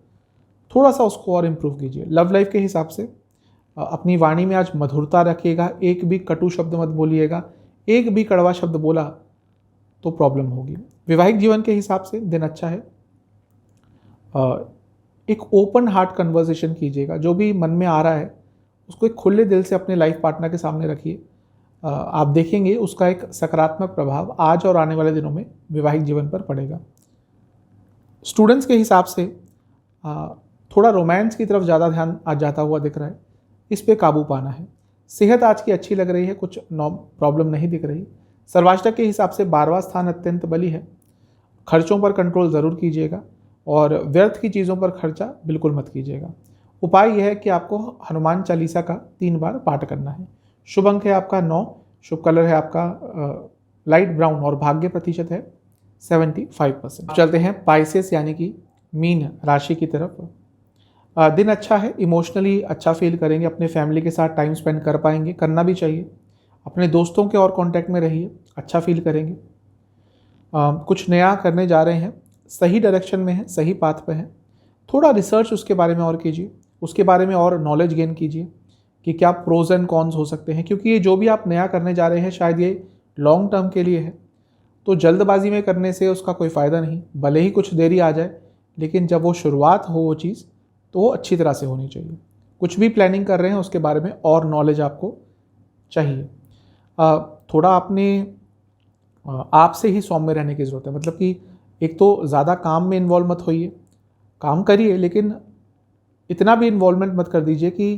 थोड़ा सा उसको और इम्प्रूव कीजिए। लव लाइफ के हिसाब से अपनी वाणी में आज मधुरता रखिएगा। एक भी कटु शब्द मत बोलिएगा। एक भी कड़वा शब्द बोला तो प्रॉब्लम होगी। वैवाहिक जीवन के हिसाब से दिन अच्छा है। एक ओपन हार्ट कन्वर्सेशन कीजिएगा। जो भी मन में आ रहा है उसको एक खुले दिल से अपने लाइफ पार्टनर के सामने रखिए। आप देखेंगे उसका एक सकारात्मक प्रभाव आज और आने वाले दिनों में वैवाहिक जीवन पर पड़ेगा। स्टूडेंट्स के हिसाब से थोड़ा रोमांस की तरफ ज़्यादा ध्यान आज जाता हुआ दिख रहा है, इस पे काबू पाना है। सेहत आज की अच्छी लग रही है, कुछ प्रॉब्लम नहीं दिख रही। सर्वाष्टक के हिसाब से 12वां स्थान अत्यंत बली है। खर्चों पर कंट्रोल ज़रूर कीजिएगा और व्यर्थ की चीज़ों पर खर्चा बिल्कुल मत कीजिएगा। उपाय यह है कि आपको हनुमान चालीसा का 3 बार पाठ करना है। शुभ अंक है आपका 9, शुभ कलर है आपका लाइट ब्राउन और भाग्य प्रतिशत है 75%। चलते हैं पाइसेस यानी कि मीन राशि की तरफ। दिन अच्छा है, इमोशनली अच्छा फील करेंगे, अपने फैमिली के साथ टाइम स्पेंड कर पाएंगे, करना भी चाहिए। अपने दोस्तों के और कांटेक्ट में रहिए, अच्छा फील करेंगे। कुछ नया करने जा रहे हैं, सही डायरेक्शन में है, सही पाथ पे है। थोड़ा रिसर्च उसके बारे में और कीजिए, उसके बारे में और नॉलेज गेन कीजिए कि क्या प्रोज एंड कॉन्स हो सकते हैं, क्योंकि ये जो भी आप नया करने जा रहे हैं शायद ये लॉन्ग टर्म के लिए है। तो जल्दबाजी में करने से उसका कोई फ़ायदा नहीं। भले ही कुछ देरी आ जाए, लेकिन जब वो शुरुआत हो वो चीज़, तो वो अच्छी तरह से होनी चाहिए। कुछ भी प्लानिंग कर रहे हैं उसके बारे में और नॉलेज आपको चाहिए। थोड़ा अपने आप से ही सौम्य रहने की ज़रूरत है। मतलब कि एक तो ज़्यादा काम में इन्वॉल्व मत होइए, काम करिए, लेकिन इतना भी इन्वॉल्वमेंट मत कर दीजिए कि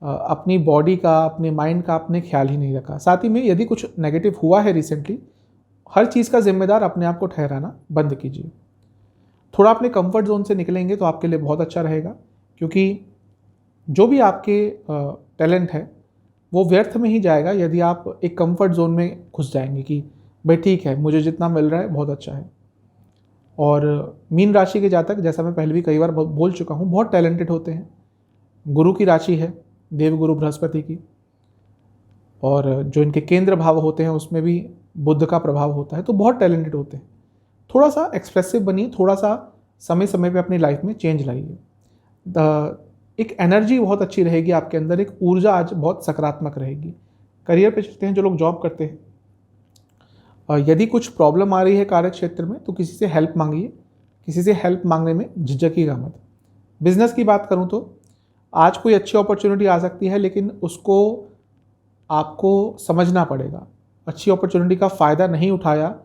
अपनी बॉडी का, अपने माइंड का आपने ख्याल ही नहीं रखा। साथ ही में यदि कुछ नेगेटिव हुआ है रिसेंटली, हर चीज़ का जिम्मेदार अपने आप को ठहराना बंद कीजिए। थोड़ा अपने कंफर्ट जोन से निकलेंगे तो आपके लिए बहुत अच्छा रहेगा, क्योंकि जो भी आपके टैलेंट है वो व्यर्थ में ही जाएगा यदि आप एक कंफर्ट जोन में घुस जाएंगे कि भाई ठीक है, मुझे जितना मिल रहा है बहुत अच्छा है। और मीन राशि के जातक, जैसा मैं पहले भी कई बार बोल चुका हूँ, बहुत टैलेंटेड होते हैं। गुरु की राशि है, देवगुरु बृहस्पति की, और जो इनके केंद्र भाव होते हैं उसमें भी बुध का प्रभाव होता है, तो बहुत टैलेंटेड होते हैं। थोड़ा सा एक्सप्रेसिव बनिए, थोड़ा सा समय समय पे अपनी लाइफ में चेंज लाइए। एक एनर्जी बहुत अच्छी रहेगी आपके अंदर, एक ऊर्जा आज बहुत सकारात्मक रहेगी। करियर पे चलते हैं। जो लोग जॉब करते हैं, यदि कुछ प्रॉब्लम आ रही है कार्य क्षेत्र में तो किसी से हेल्प मांगिए, किसी से हेल्प मांगने में झिझकिएगा मत। बिजनेस की बात करूं तो आज कोई अच्छी अपॉर्चुनिटी आ सकती है, लेकिन उसको आपको समझना पड़ेगा। अच्छी अपॉर्चुनिटी का फ़ायदा नहीं उठाया,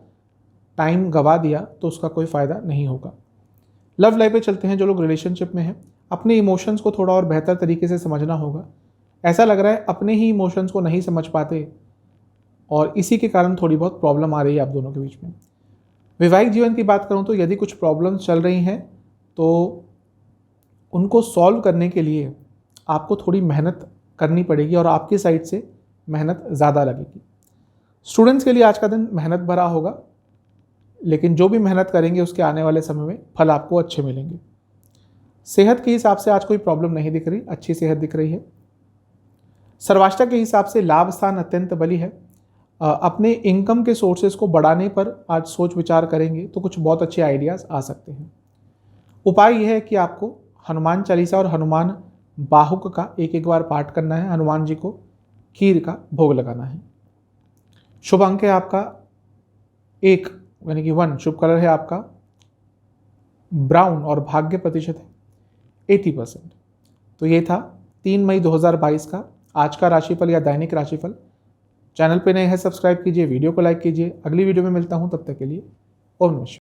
टाइम गवा दिया तो उसका कोई फ़ायदा नहीं होगा। लव लाइफ पे चलते हैं। जो लोग रिलेशनशिप में हैं, अपने इमोशंस को थोड़ा और बेहतर तरीके से समझना होगा। ऐसा लग रहा है अपने ही इमोशंस को नहीं समझ पाते और इसी के कारण थोड़ी बहुत प्रॉब्लम आ रही है आप दोनों के बीच में। वैवाहिक जीवन की बात करूं तो यदि कुछ प्रॉब्लम्स चल रही हैं तो उनको सॉल्व करने के लिए आपको थोड़ी मेहनत करनी पड़ेगी और आपकी साइड से मेहनत ज़्यादा लगेगी। स्टूडेंट्स के लिए आज का दिन मेहनत भरा होगा, लेकिन जो भी मेहनत करेंगे उसके आने वाले समय में फल आपको अच्छे मिलेंगे। सेहत के हिसाब से आज कोई प्रॉब्लम नहीं दिख रही, अच्छी सेहत दिख रही है। सर्वाष्टक के हिसाब से लाभ स्थान अत्यंत बली है। अपने इनकम के सोर्सेज को बढ़ाने पर आज सोच विचार करेंगे तो कुछ बहुत अच्छे आइडियाज़ आ सकते हैं। उपाय यह है कि आपको हनुमान चालीसा और हनुमान बाहुक का एक बार पाठ करना है। हनुमान जी को खीर का भोग लगाना है। शुभ अंक है आपका 1 यानी कि 1। शुभ कलर है आपका ब्राउन और भाग्य प्रतिशत है 80%। तो ये था 3 मई 2022 का आज का राशिफल या दैनिक राशिफल। चैनल पे नए हैं सब्सक्राइब कीजिए, वीडियो को लाइक कीजिए। अगली वीडियो में मिलता हूं, तब तक के लिए ओम नमः शिवाय।